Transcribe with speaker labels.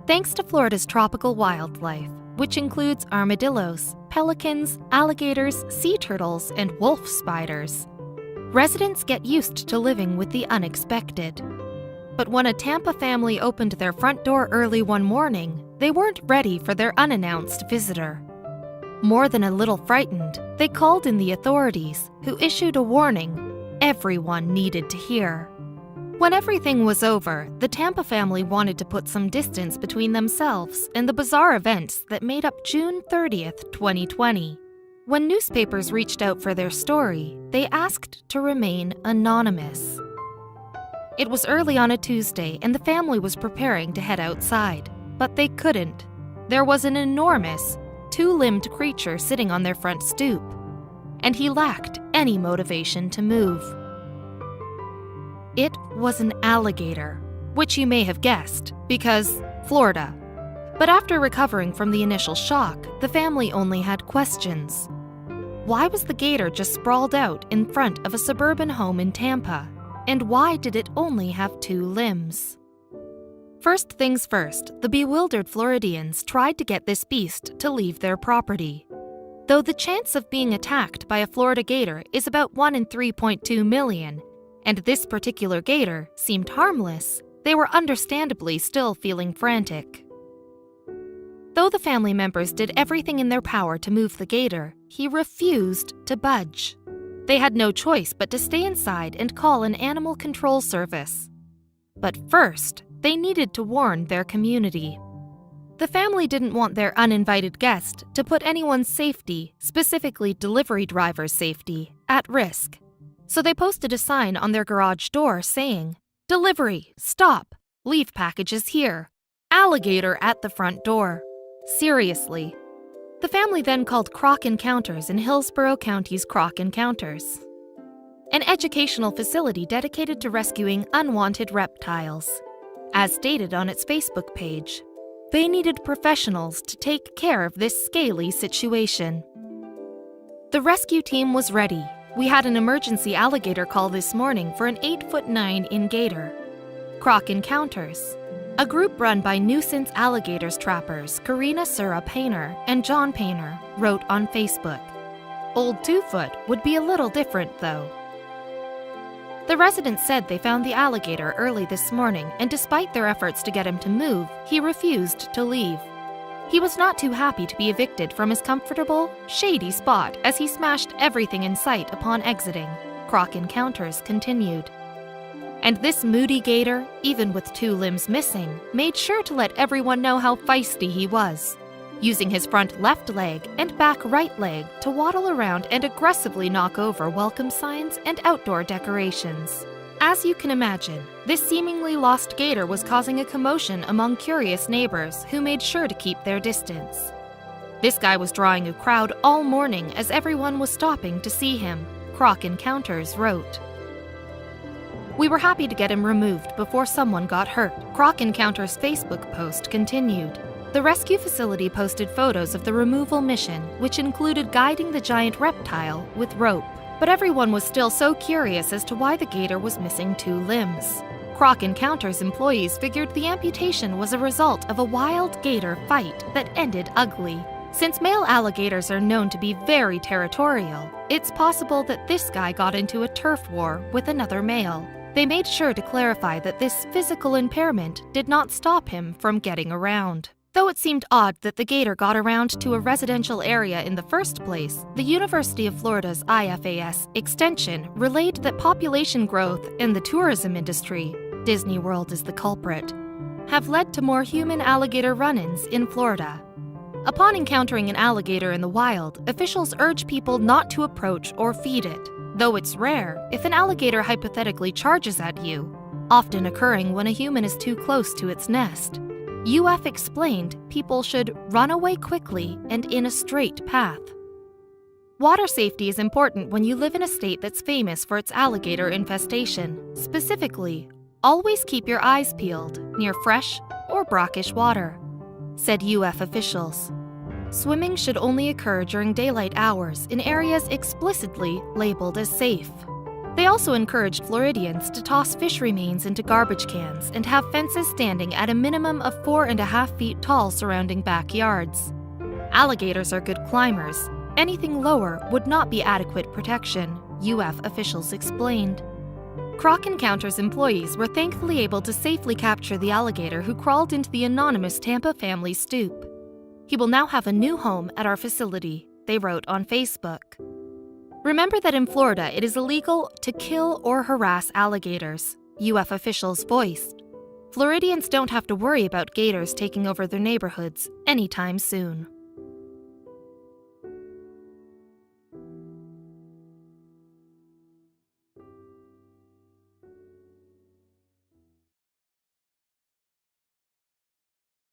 Speaker 1: Thanks to Florida's tropical wildlife, which includes armadillos, pelicans, alligators, sea turtles, and wolf spiders, residents get used to living with the unexpected. But when a Tampa family opened their front door early one morning, they weren't ready for their unannounced visitor. More than a little frightened, they called in the authorities, who issued a warning everyone needed to hear. When everything was over, the Tampa family wanted to put some distance between themselves and the bizarre events that made up June 30th, 2020. When newspapers reached out for their story, they asked to remain anonymous. It was early on a Tuesday and the family was preparing to head outside, but they couldn't. There was an enormous, two-limbed creature sitting on their front stoop, and he lacked any motivation to move. It was an alligator, which you may have guessed, because Florida. But after recovering from the initial shock, the family only had questions. Why was the gator just sprawled out in front of a suburban home in Tampa? And why did it only have two limbs? First things first, the bewildered Floridians tried to get this beast to leave their property. Though the chance of being attacked by a Florida gator is about 1 in 3.2 million, and this particular gator seemed harmless, they were understandably still feeling frantic. Though the family members did everything in their power to move the gator, he refused to budge. They had no choice but to stay inside and call an animal control service. But first, they needed to warn their community. The family didn't want their uninvited guest to put anyone's safety, specifically delivery drivers' safety, at risk. So they posted a sign on their garage door saying, "Delivery, stop, leave packages here, alligator at the front door." Seriously. The family then called Croc Encounters in Hillsborough County's Croc Encounters, an educational facility dedicated to rescuing unwanted reptiles. As stated on its Facebook page, they needed professionals to take care of this scaly situation. The rescue team was ready. We had an emergency alligator call this morning for an 8'9" gator. Croc Encounters, a group run by nuisance alligators trappers Karina Sura Painter and John Painter, wrote on Facebook. Old Two-Foot would be a little different, though. The residents said they found the alligator early this morning, and despite their efforts to get him to move, he refused to leave. He was not too happy to be evicted from his comfortable, shady spot as he smashed everything in sight upon exiting, Croc Encounters continued. And this moody gator, even with two limbs missing, made sure to let everyone know how feisty he was, using his front left leg and back right leg to waddle around and aggressively knock over welcome signs and outdoor decorations. As you can imagine, this seemingly lost gator was causing a commotion among curious neighbors who made sure to keep their distance. This guy was drawing a crowd all morning as everyone was stopping to see him, Croc Encounters wrote. We were happy to get him removed before someone got hurt, Croc Encounters' Facebook post continued. The rescue facility posted photos of the removal mission, which included guiding the giant reptile with rope. But everyone was still so curious as to why the gator was missing two limbs. Croc Encounters employees figured the amputation was a result of a wild gator fight that ended ugly. Since male alligators are known to be very territorial, it's possible that this guy got into a turf war with another male. They made sure to clarify that this physical impairment did not stop him from getting around. Though it seemed odd that the gator got around to a residential area in the first place, the University of Florida's IFAS extension relayed that population growth and the tourism industry, Disney World is the culprit, have led to more human alligator run-ins in Florida. Upon encountering an alligator in the wild, officials urge people not to approach or feed it, though it's rare if an alligator hypothetically charges at you, often occurring when a human is too close to its nest. UF explained people should run away quickly and in a straight path. Water safety is important when you live in a state that's famous for its alligator infestation. Specifically, always keep your eyes peeled near fresh or brackish water, said UF officials. Swimming should only occur during daylight hours in areas explicitly labeled as safe. They also encouraged Floridians to toss fish remains into garbage cans and have fences standing at a minimum of 4.5 feet tall surrounding backyards. Alligators are good climbers. Anything lower would not be adequate protection, UF officials explained. Kroc Encounters employees were thankfully able to safely capture the alligator who crawled into the anonymous Tampa family stoop. He will now have a new home at our facility, they wrote on Facebook. Remember that in Florida it is illegal to kill or harass alligators, UF officials voiced. Floridians don't have to worry about gators taking over their neighborhoods anytime soon.